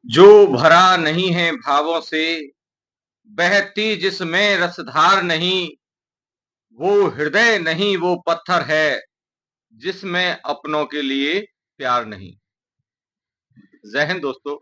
जो भरा नहीं है भावों से, बहती जिसमें रसधार नहीं, वो हृदय नहीं वो पत्थर है, जिसमें अपनों के लिए प्यार नहीं। जय हिंद दोस्तों,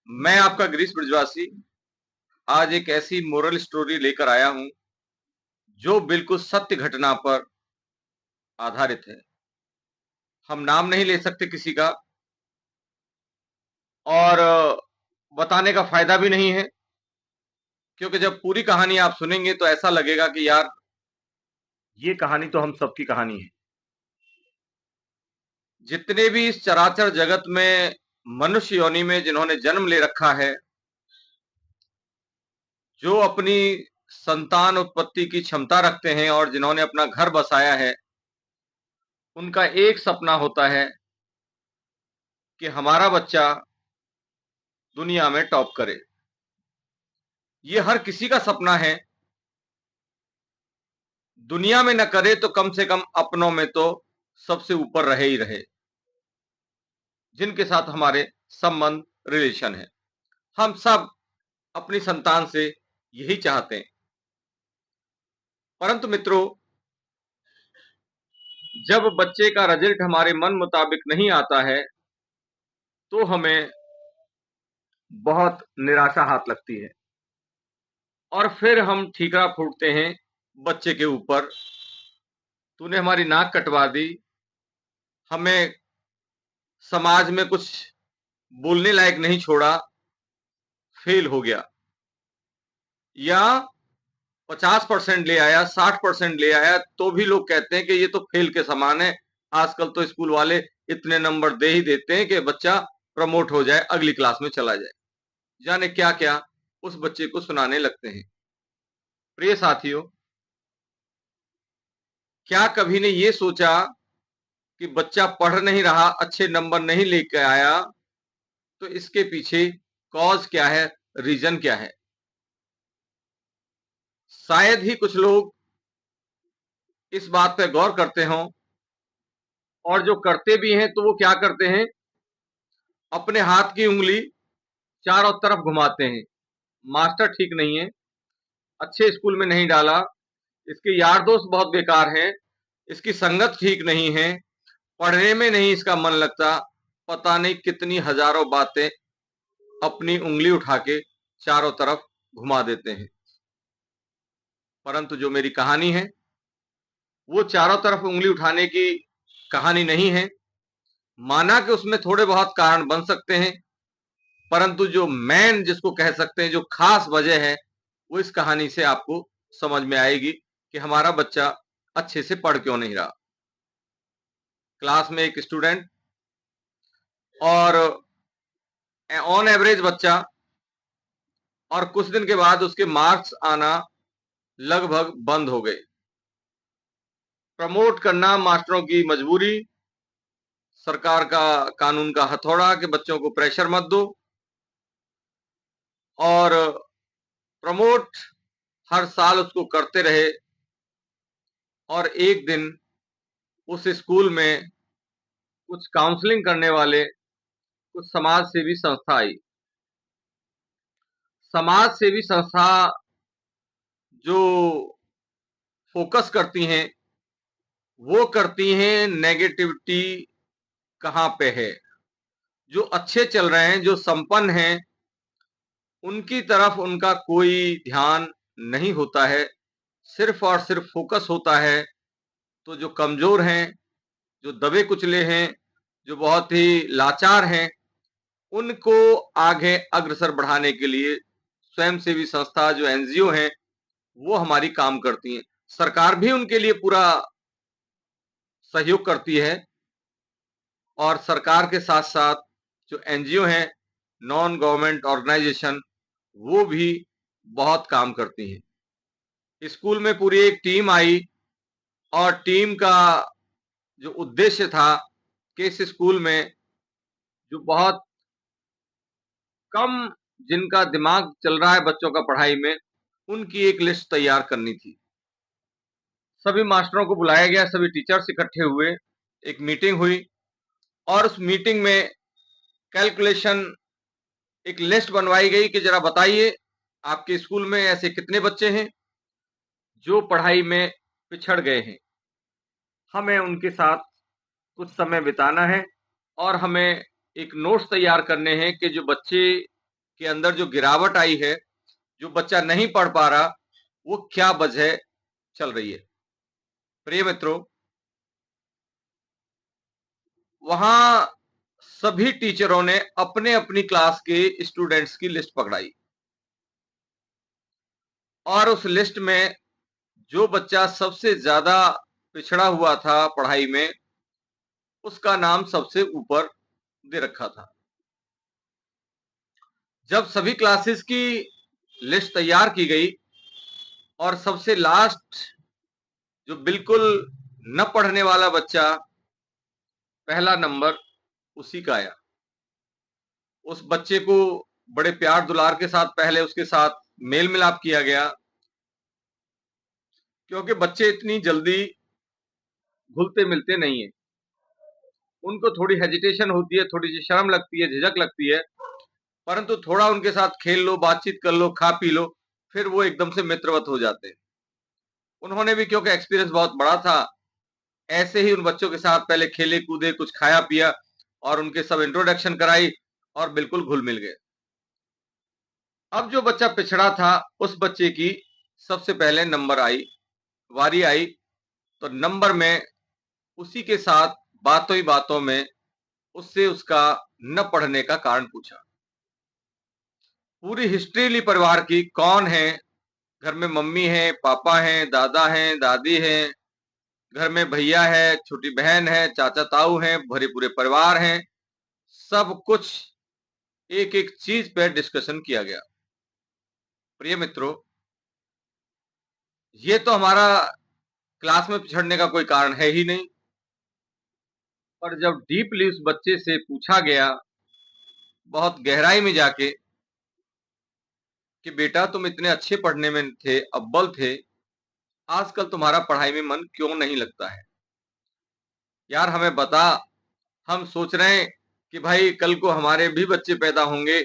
मैं आपका गिरीश ब्रिजवासी आज एक ऐसी मोरल स्टोरी लेकर आया हूं जो बिल्कुल सत्य घटना पर आधारित है। हम नाम नहीं ले सकते किसी का और बताने का फायदा भी नहीं है, क्योंकि जब पूरी कहानी आप सुनेंगे तो ऐसा लगेगा कि यार ये कहानी तो हम सबकी कहानी है। जितने भी इस चराचर जगत में मनुष्य योनि में जिन्होंने जन्म ले रखा है, जो अपनी संतान उत्पत्ति की क्षमता रखते हैं और जिन्होंने अपना घर बसाया है, उनका एक सपना होता है कि हमारा बच्चा दुनिया में टॉप करे। ये हर किसी का सपना है। दुनिया में न करे तो कम से कम अपनों में तो सबसे ऊपर रहे ही रहे, जिनके साथ हमारे संबंध रिलेशन है। हम सब अपनी संतान से यही चाहते हैं। परंतु मित्रों, जब बच्चे का रिजल्ट हमारे मन मुताबिक नहीं आता है तो हमें बहुत निराशा हाथ लगती है और फिर हम ठीकरा फूटते हैं बच्चे के ऊपर। तूने हमारी नाक कटवा दी, हमें समाज में कुछ बोलने लायक नहीं छोड़ा, फेल हो गया। या 50% ले आया, 60% ले आया तो भी लोग कहते हैं कि ये तो फेल के समान है। आजकल तो स्कूल वाले इतने नंबर दे ही देते हैं कि बच्चा प्रमोट हो जाए, अगली क्लास में चला जाए। जाने क्या क्या उस बच्चे को सुनाने लगते हैं। प्रिय साथियों, क्या कभी ने ये सोचा कि बच्चा पढ़ नहीं रहा, अच्छे नंबर नहीं लेकर आया, तो इसके पीछे कॉज क्या है, रीजन क्या है? शायद ही कुछ लोग इस बात पर गौर करते हों, और जो करते भी हैं तो वो क्या करते हैं, अपने हाथ की उंगली चारों तरफ घुमाते हैं। मास्टर ठीक नहीं है, अच्छे स्कूल में नहीं डाला, इसके यार दोस्त बहुत बेकार हैं, इसकी संगत ठीक नहीं है, पढ़ने में नहीं इसका मन लगता। पता नहीं कितनी हजारों बातें अपनी उंगली उठा के चारों तरफ घुमा देते हैं। परंतु जो मेरी कहानी है वो चारों तरफ उंगली उठाने की कहानी नहीं है। माना कि उसमें थोड़े बहुत कारण बन सकते हैं, परंतु जो मेन जिसको कह सकते हैं, जो खास वजह है, वो इस कहानी से आपको समझ में आएगी कि हमारा बच्चा अच्छे से पढ़ क्यों नहीं रहा। क्लास में एक स्टूडेंट और ऑन एवरेज बच्चा, और कुछ दिन के बाद उसके मार्क्स आना लगभग बंद हो गए। प्रमोट करना मास्टरों की मजबूरी, सरकार का कानून का हथौड़ा कि बच्चों को प्रेशर मत दो, और प्रमोट हर साल उसको करते रहे। और एक दिन उस स्कूल में कुछ काउंसलिंग करने वाले कुछ समाज सेवी संस्था आई। समाज सेवी संस्था जो फोकस करती हैं, वो करती हैं नेगेटिविटी कहां पे है। जो अच्छे चल रहे हैं, जो संपन्न हैं, उनकी तरफ उनका कोई ध्यान नहीं होता है। सिर्फ और सिर्फ फोकस होता है तो जो कमजोर हैं, जो दबे कुचले हैं, जो बहुत ही लाचार हैं, उनको आगे अग्रसर बढ़ाने के लिए स्वयंसेवी संस्था जो एनजीओ हैं, वो हमारी काम करती हैं। सरकार भी उनके लिए पूरा सहयोग करती है, और सरकार के साथ साथ जो एनजीओ हैं, नॉन गवर्नमेंट ऑर्गेनाइजेशन, वो भी बहुत काम करती हैं। स्कूल में पूरी एक टीम आई, और टीम का जो उद्देश्य था कि इस स्कूल में जो बहुत कम जिनका दिमाग चल रहा है बच्चों का पढ़ाई में, उनकी एक लिस्ट तैयार करनी थी। सभी मास्टरों को बुलाया गया, सभी टीचर्स इकट्ठे हुए, एक मीटिंग हुई, और उस मीटिंग में कैलकुलेशन एक लिस्ट बनवाई गई कि जरा बताइए आपके स्कूल में ऐसे कितने बच्चे हैं जो पढ़ाई में पिछड़ गए हैं। हमें उनके साथ कुछ समय बिताना है और हमें एक नोट्स तैयार करने हैं कि जो बच्चे के अंदर जो गिरावट आई है, जो बच्चा नहीं पढ़ पा रहा, वो क्या वजह चल रही है। प्रिय मित्रों, वहां सभी टीचरों ने अपने अपनी क्लास के स्टूडेंट्स की लिस्ट पकड़ाई और उस लिस्ट में जो बच्चा सबसे ज्यादा पिछड़ा हुआ था पढ़ाई में, उसका नाम सबसे ऊपर दे रखा था। जब सभी क्लासेस की लिस्ट तैयार की गई और सबसे लास्ट जो बिल्कुल न पढ़ने वाला बच्चा, पहला नंबर उसी का आया। उस बच्चे को बड़े प्यार दुलार के साथ पहले उसके साथ मेल मिलाप किया गया, क्योंकि बच्चे इतनी जल्दी घुलते मिलते नहीं है। उनको थोड़ी हेजिटेशन होती है, थोड़ी सी शर्म लगती है, झिझक लगती है, परंतु थोड़ा उनके साथ खेल लो, बातचीत कर लो, खा पी लो, फिर वो एकदम से मित्रवत हो जाते हैं। उन्होंने भी क्योंकि एक्सपीरियंस बहुत बड़ा था, ऐसे ही उन बच्चों के साथ पहले खेले कूदे, कुछ खाया पिया और उनके सब इंट्रोडक्शन कराई और बिल्कुल घुल मिल गए। अब जो बच्चा पिछड़ा था, उस बच्चे की सबसे पहले वारी आई, तो नंबर में उसी के साथ बातों ही बातों में उससे उसका न पढ़ने का कारण पूछा। पूरी हिस्ट्री ली परिवार की, कौन है घर में, मम्मी है, पापा है, दादा है, दादी है, घर में भैया है, छोटी बहन है, चाचा ताऊ हैं, भरे पूरे परिवार हैं। सब कुछ एक एक चीज पर डिस्कशन किया गया। प्रिय मित्रों, ये तो हमारा क्लास में पिछड़ने का कोई कारण है ही नहीं, पर जब डीपली उस बच्चे से पूछा गया, बहुत गहराई में जाके, कि बेटा तुम इतने अच्छे पढ़ने में थे, अव्वल थे, आजकल तुम्हारा पढ़ाई में मन क्यों नहीं लगता है? यार हमें बता, हम सोच रहे हैं कि भाई कल को हमारे भी बच्चे पैदा होंगे,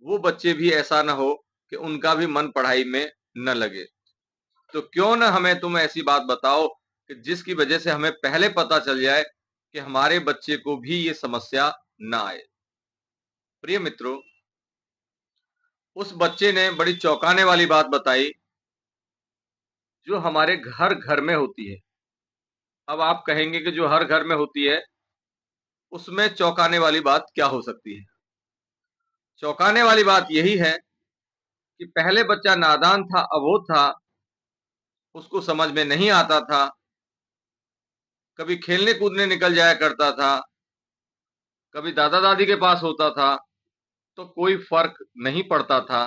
वो बच्चे भी ऐसा ना हो कि उनका भी मन पढ़ाई में न लगे। तो क्यों ना हमें तुम ऐसी बात बताओ कि जिसकी वजह से हमें पहले पता चल जाए कि हमारे बच्चे को भी ये समस्या ना आए। प्रिय मित्रों, उस बच्चे ने बड़ी चौंकाने वाली बात बताई, जो हमारे घर घर में होती है। अब आप कहेंगे कि जो हर घर में होती है, उसमें चौंकाने वाली बात क्या हो सकती है? चौंकाने वाली बात यही है कि पहले बच्चा नादान था, अबोध था, उसको समझ में नहीं आता था, कभी खेलने कूदने निकल जाया करता था, कभी दादा दादी के पास होता था, तो कोई फर्क नहीं पड़ता था।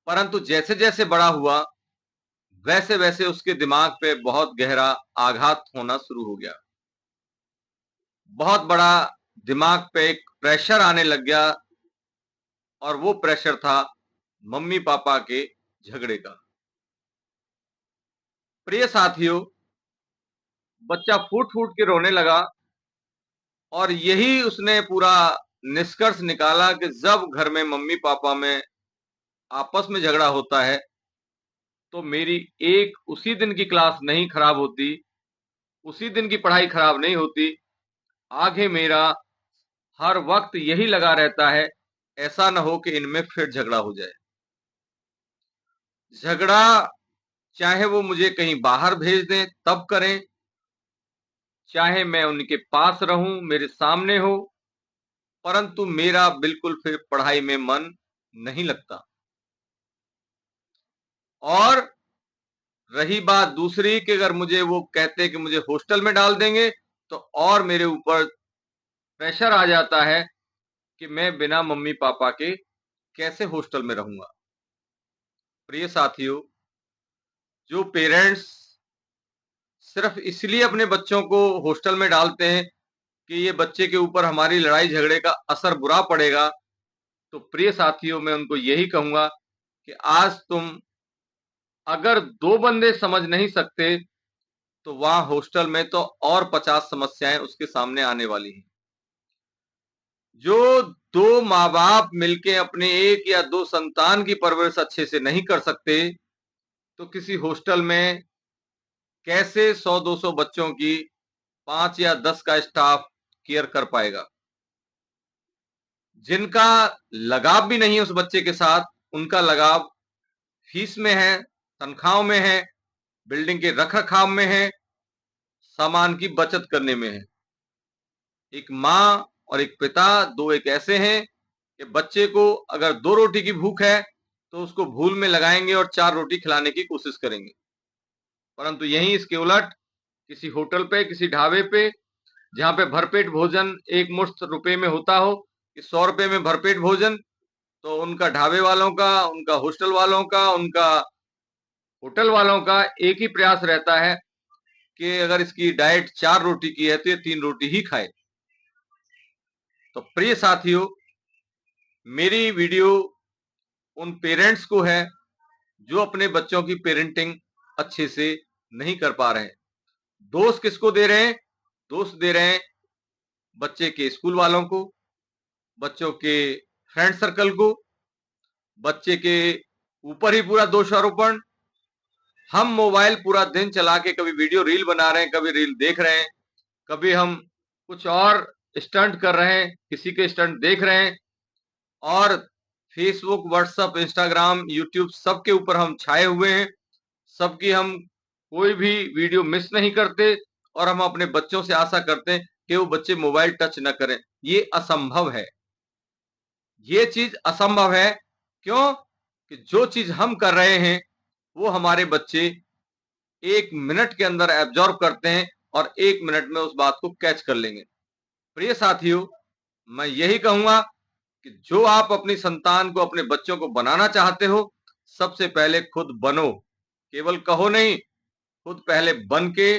परंतु जैसे जैसे बड़ा हुआ, वैसे वैसे उसके दिमाग पे बहुत गहरा आघात होना शुरू हो गया। बहुत बड़ा दिमाग पे एक प्रेशर आने लग गया, और वो प्रेशर था मम्मी पापा के झगड़े का। प्रिय साथियों, बच्चा फूट फूट के रोने लगा, और यही उसने पूरा निष्कर्ष निकाला कि जब घर में मम्मी पापा में आपस में झगड़ा होता है, तो मेरी एक उसी दिन की क्लास नहीं खराब होती, उसी दिन की पढ़ाई खराब नहीं होती, आगे मेरा हर वक्त यही लगा रहता है, ऐसा ना हो कि इनमें फिर झगड़ा हो जाए। झगड़ा चाहे वो मुझे कहीं बाहर भेज दें तब करें, चाहे मैं उनके पास रहूं, मेरे सामने हो, परंतु मेरा बिल्कुल फिर पढ़ाई में मन नहीं लगता। और रही बात दूसरी कि अगर मुझे वो कहते कि मुझे हॉस्टल में डाल देंगे, तो और मेरे ऊपर प्रेशर आ जाता है कि मैं बिना मम्मी पापा के कैसे हॉस्टल में रहूंगा। प्रिय साथियों, जो पेरेंट्स सिर्फ इसलिए अपने बच्चों को हॉस्टल में डालते हैं कि ये बच्चे के ऊपर हमारी लड़ाई झगड़े का असर बुरा पड़ेगा, तो प्रिय साथियों मैं उनको यही कहूंगा कि आज तुम अगर दो बंदे समझ नहीं सकते, तो वहां हॉस्टल में तो और 50 समस्याएं उसके सामने आने वाली हैं। जो दो माँ बाप मिलके अपने एक या दो संतान की परवरिश अच्छे से नहीं कर सकते, तो किसी हॉस्टल में कैसे 100-200 बच्चों की 5 या 10 का स्टाफ केयर कर पाएगा? जिनका लगाव भी नहीं है उस बच्चे के साथ, उनका लगाव फीस में है, तनख्वाहों में है, बिल्डिंग के रख-रखाव में है, सामान की बचत करने में है। एक माँ और एक पिता दो एक ऐसे हैं कि बच्चे को अगर 2 रोटी की भूख है, तो उसको भूल में लगाएंगे और 4 रोटी खिलाने की कोशिश करेंगे। परंतु यहीं इसके उलट किसी होटल पे, किसी ढाबे पे, जहाँ पे भरपेट भोजन एक मुश्त रुपए में होता हो, कि 100 रुपए में भरपेट भोजन, तो उनका ढाबे वालों का, उनका हॉस्टल वालों का, उनका होटल वालों का एक ही प्रयास रहता है कि अगर इसकी डाइट 4 रोटी की है, तो ये 3 रोटी ही खाए। तो प्रिय साथियों, मेरी वीडियो उन पेरेंट्स को है जो अपने बच्चों की पेरेंटिंग अच्छे से नहीं कर पा रहे हैं। दोष किसको दे रहे हैं? दोष दे रहे हैं बच्चे के स्कूल वालों को, बच्चों के फ्रेंड सर्कल को, बच्चे के ऊपर ही पूरा दोषारोपण। हम मोबाइल पूरा दिन चला के कभी वीडियो रील बना रहे हैं, कभी रील देख रहे हैं, कभी हम कुछ और स्टंट कर रहे हैं, किसी के स्टंट देख रहे हैं, और फेसबुक, व्हाट्सएप, इंस्टाग्राम, यूट्यूब सबके ऊपर हम छाए हुए हैं। सबकी हम कोई भी वीडियो मिस नहीं करते, और हम अपने बच्चों से आशा करते हैं कि वो बच्चे मोबाइल टच न करें। ये असंभव है, ये चीज असंभव है। क्यों? कि जो चीज हम कर रहे हैं वो हमारे बच्चे 1 मिनट के अंदर एब्जॉर्ब करते हैं और 1 मिनट में उस बात को कैच कर लेंगे। प्रिय साथियों, मैं यही कहूंगा कि जो आप अपनी संतान को, अपने बच्चों को बनाना चाहते हो, सबसे पहले खुद बनो। केवल कहो नहीं, खुद पहले बन के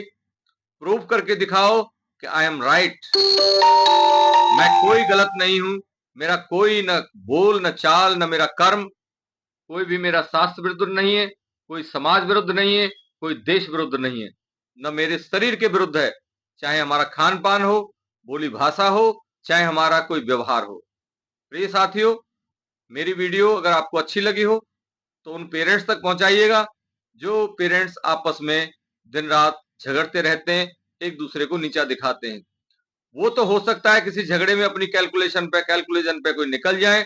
प्रूव करके दिखाओ कि आई एम राइट, मैं कोई गलत नहीं हूं, मेरा कोई न बोल, न चाल, न मेरा कर्म, कोई भी मेरा शास्त्र विरुद्ध नहीं है, कोई समाज विरुद्ध नहीं है, कोई देश विरुद्ध नहीं है, न मेरे शरीर के विरुद्ध है। चाहे हमारा खान पान हो, बोली भाषा हो, चाहे हमारा कोई व्यवहार हो। प्रिय साथियों, मेरी वीडियो अगर आपको अच्छी लगी हो तो उन पेरेंट्स तक पहुंचाइएगा जो पेरेंट्स आपस में दिन रात झगड़ते रहते हैं, एक दूसरे को नीचा दिखाते हैं। वो तो हो सकता है किसी झगड़े में अपनी कैलकुलेशन पे कोई निकल जाए,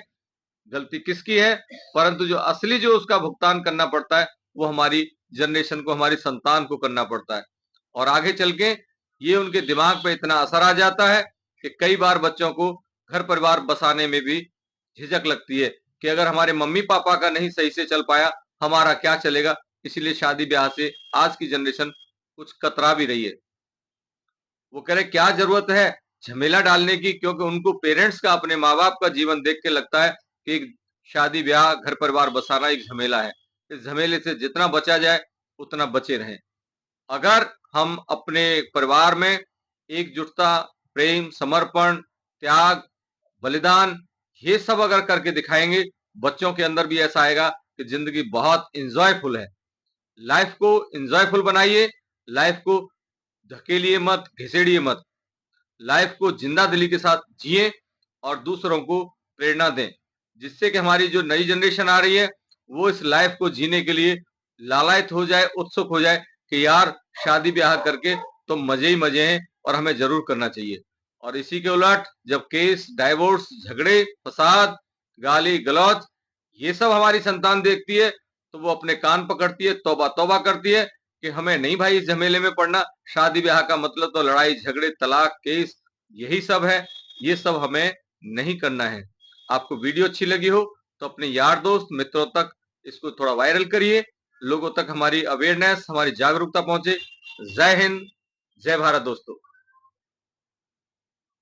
गलती किसकी है, परंतु जो असली जो उसका भुगतान करना पड़ता है वो हमारी जनरेशन को, हमारी संतान को करना पड़ता है। और आगे चल के ये उनके दिमाग पे इतना असर आ जाता है कि कई बार बच्चों को घर परिवार बसाने में भी झिझक लगती है कि अगर हमारे मम्मी पापा का नहीं सही से चल पाया, हमारा क्या चलेगा। इसीलिए शादी ब्याह से आज की जनरेशन कुछ कतरा भी रही है। वो कह रहे क्या जरूरत है झमेला डालने की, क्योंकि उनको पेरेंट्स का, अपने माँ बाप का जीवन देख के लगता है कि शादी ब्याह घर परिवार बसाना एक झमेला है। इस झमेले से जितना बचा जाए उतना बचे रहें। अगर हम अपने परिवार में एकजुटता, प्रेम, समर्पण, त्याग, बलिदान, ये सब अगर करके दिखाएंगे, बच्चों के अंदर भी ऐसा आएगा कि जिंदगी बहुत इंजॉयफुल है। लाइफ को इंजॉयफुल बनाइए, लाइफ को धकेलिए मत, घिसेड़िए मत। लाइफ को जिंदा दिली के साथ जिए और दूसरों को प्रेरणा दें, जिससे कि हमारी जो नई जनरेशन आ रही है वो इस लाइफ को जीने के लिए लालायित हो जाए, उत्सुक हो जाए कि यार शादी ब्याह करके तो मजे ही मजे हैं और हमें जरूर करना चाहिए। और इसी के उलट जब केस, डाइवोर्स, झगड़े, फसाद, गाली गलौज ये सब हमारी संतान देखती है तो वो अपने कान पकड़ती है, तौबा तौबा करती है कि हमें नहीं भाई इस झमेले में पड़ना। शादी ब्याह का मतलब तो लड़ाई झगड़े, तलाक, केस, यही सब है। ये सब हमें नहीं करना है। आपको वीडियो अच्छी लगी हो तो अपने यार दोस्त मित्रों तक इसको थोड़ा वायरल करिए, लोगों तक हमारी अवेयरनेस, हमारी जागरूकता पहुंचे। जय हिंद, जय भारत दोस्तों।